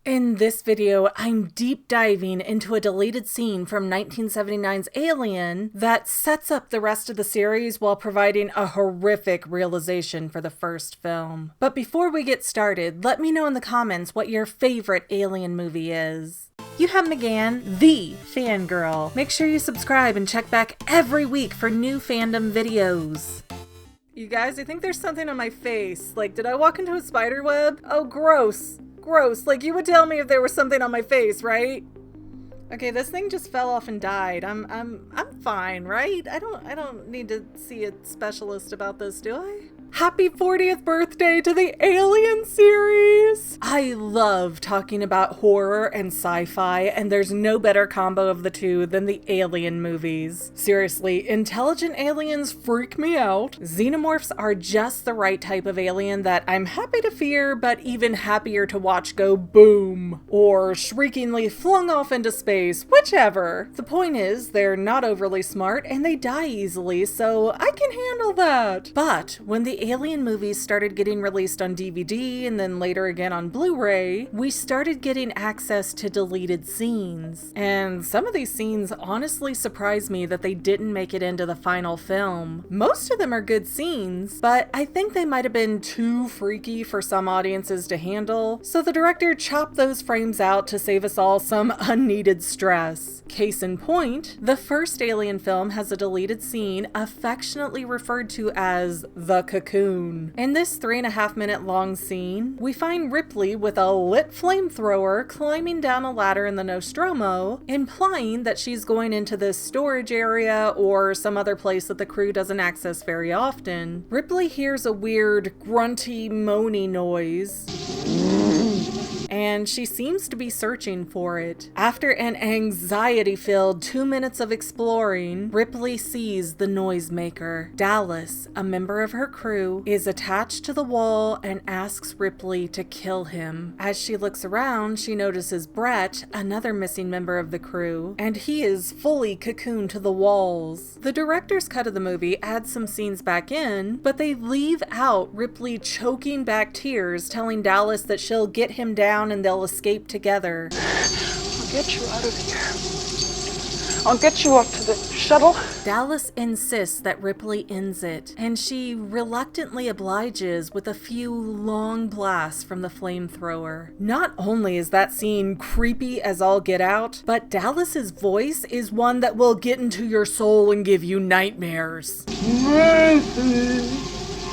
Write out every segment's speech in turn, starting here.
In this video, I'm deep diving into a deleted scene from 1979's Alien that sets up the rest of the series while providing a horrific realization for the first film. But before we get started, let me know in the comments what your favorite Alien movie is. You have McGann, the Fangirl. Make sure you subscribe and check back every week for new fandom videos. You guys, I think there's something on my face. Like, did I walk into a spider web? Oh, gross. Gross. Like, you would tell me if there was something on my face, right? Okay, this thing just fell off and died. I'm fine, right? I don't need to see a specialist about this, do I? Happy 40th birthday to the Alien series! I love talking about horror and sci-fi, and there's no better combo of the two than the Alien movies. Seriously, intelligent aliens freak me out. Xenomorphs are just the right type of alien that I'm happy to fear, but even happier to watch go boom, or shriekingly flung off into space, whichever. The point is, they're not overly smart, and they die easily, so I can handle that. But when the Alien movies started getting released on DVD and then later again on Blu-ray, we started getting access to deleted scenes. And some of these scenes honestly surprised me that they didn't make it into the final film. Most of them are good scenes, but I think they might have been too freaky for some audiences to handle, so the director chopped those frames out to save us all some unneeded stress. Case in point, the first Alien film has a deleted scene affectionately referred to as the cocoon. In this 3.5 minute long scene, we find Ripley with a lit flamethrower climbing down a ladder in the Nostromo, implying that she's going into this storage area or some other place that the crew doesn't access very often. Ripley hears a weird grunty, moany noise, and she seems to be searching for it. After an anxiety-filled 2 minutes of exploring, Ripley sees the noisemaker. Dallas, a member of her crew, is attached to the wall and asks Ripley to kill him. As she looks around, she notices Brett, another missing member of the crew, and he is fully cocooned to the walls. The director's cut of the movie adds some scenes back in, but they leave out Ripley choking back tears, telling Dallas that she'll get him down and they'll escape together. I'll get you out of here. I'll get you up to the shuttle. Dallas insists that Ripley ends it, and she reluctantly obliges with a few long blasts from the flamethrower. Not only is that scene creepy as all get out, but Dallas's voice is one that will get into your soul and give you nightmares.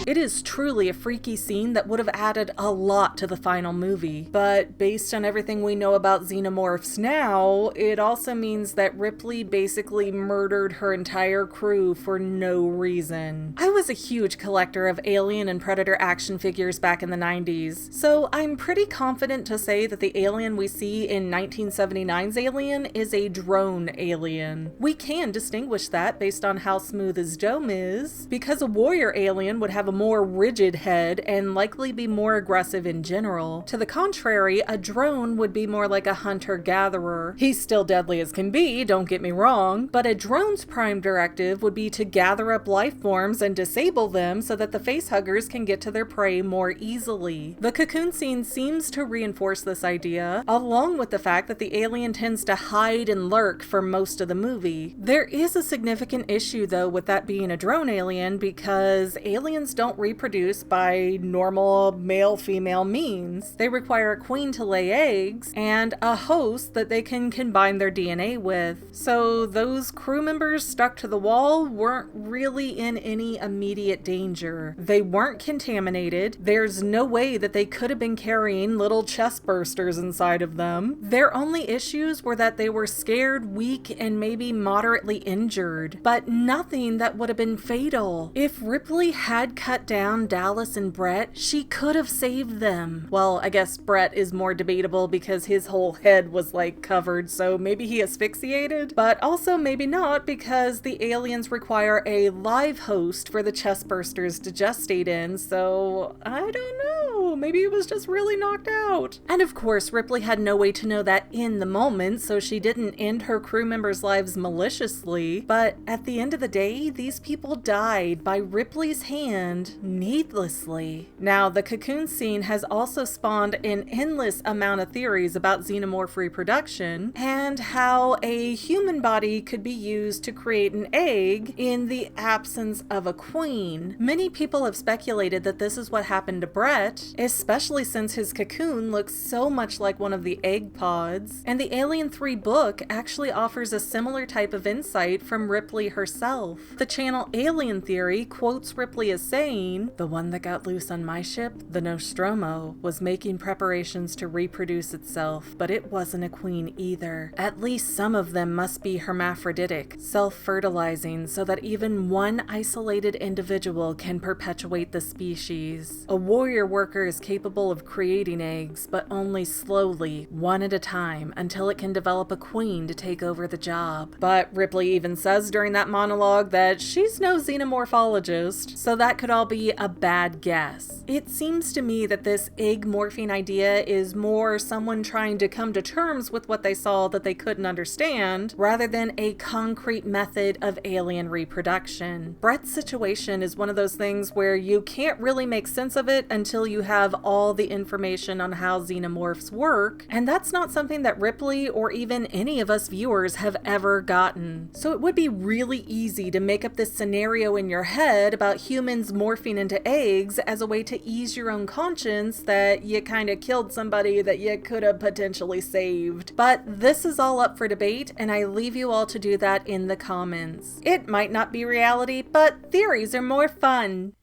It is truly a freaky scene that would have added a lot to the final movie, but based on everything we know about xenomorphs now, it also means that Ripley basically murdered her entire crew for no reason. I was a huge collector of Alien and Predator action figures back in the 90s, so I'm pretty confident to say that the alien we see in 1979's Alien is a drone alien. We can distinguish that based on how smooth his dome is, because a warrior alien would have a more rigid head and likely be more aggressive in general. To the contrary, a drone would be more like a hunter-gatherer. He's still deadly as can be, don't get me wrong, but a drone's prime directive would be to gather up life forms and disable them so that the facehuggers can get to their prey more easily. The cocoon scene seems to reinforce this idea, along with the fact that the alien tends to hide and lurk for most of the movie. There is a significant issue though with that being a drone alien, because aliens don't reproduce by normal male-female means. They require a queen to lay eggs and a host that they can combine their DNA with. So those crew members stuck to the wall weren't really in any immediate danger. They weren't contaminated. There's no way that they could have been carrying little chest bursters inside of them. Their only issues were that they were scared, weak, and maybe moderately injured, but nothing that would have been fatal. If Ripley had cut down Dallas and Brett, she could have saved them. Well, I guess Brett is more debatable because his whole head was like covered, so maybe he asphyxiated, but also maybe not because the aliens require a live host for the chest bursters to gestate in, so I don't know. know. Maybe he was just really knocked out. And of course, Ripley had no way to know that in the moment, so she didn't end her crew members' lives maliciously. But at the end of the day, these people died by Ripley's hand needlessly. Now, the cocoon scene has also spawned an endless amount of theories about xenomorph reproduction and how a human body could be used to create an egg in the absence of a queen. Many people have speculated that this is what happened to Brett, especially since his cocoon looks so much like one of the egg pods. And the Alien 3 book actually offers a similar type of insight from Ripley herself. The channel Alien Theory quotes Ripley as saying, "The one that got loose on my ship, the Nostromo, was making preparations to reproduce itself, but it wasn't a queen either. At least some of them must be hermaphroditic, self-fertilizing, so that even one isolated individual can perpetuate the species. A warrior worker is capable of creating eggs, but only slowly, one at a time, until it can develop a queen to take over the job." But Ripley even says during that monologue that she's no xenomorphologist, so that could all be a bad guess. It seems to me that this egg morphing idea is more someone trying to come to terms with what they saw that they couldn't understand, rather than a concrete method of alien reproduction. Brett's situation is one of those things where you can't really make sense of it until you have all the information on how xenomorphs work, and that's not something that Ripley or even any of us viewers have ever gotten. So it would be really easy to make up this scenario in your head about humans morphing into eggs as a way to ease your own conscience that you kind of killed somebody that you could have potentially saved. But this is all up for debate, and I leave you all to do that in the comments. It might not be reality, but theories are more fun.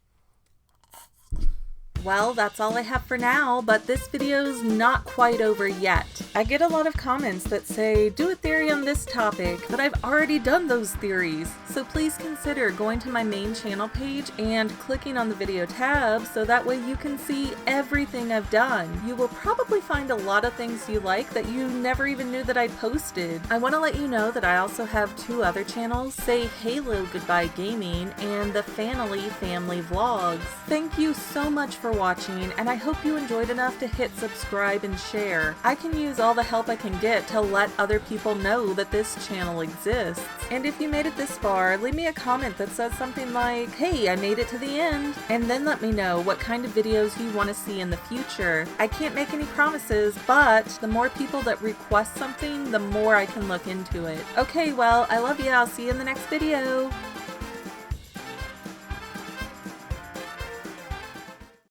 Well, that's all I have for now, but this video's not quite over yet. I get a lot of comments that say, do a theory on this topic, but I've already done those theories. So please consider going to my main channel page and clicking on the video tab so that way you can see everything I've done. You will probably find a lot of things you like that you never even knew that I posted. I want to let you know that I also have two other channels, Say Halo Goodbye Gaming and the Fanily Family Vlogs. Thank you so much for watching, and I hope you enjoyed enough to hit subscribe and share. I can use all the help I can get to let other people know that this channel exists. And if you made it this far, leave me a comment that says something like, "Hey, I made it to the end," and then let me know what kind of videos you want to see in the future. I can't make any promises, but the more people that request something, the more I can look into it. Okay, well, I love you. I'll see you in the next video.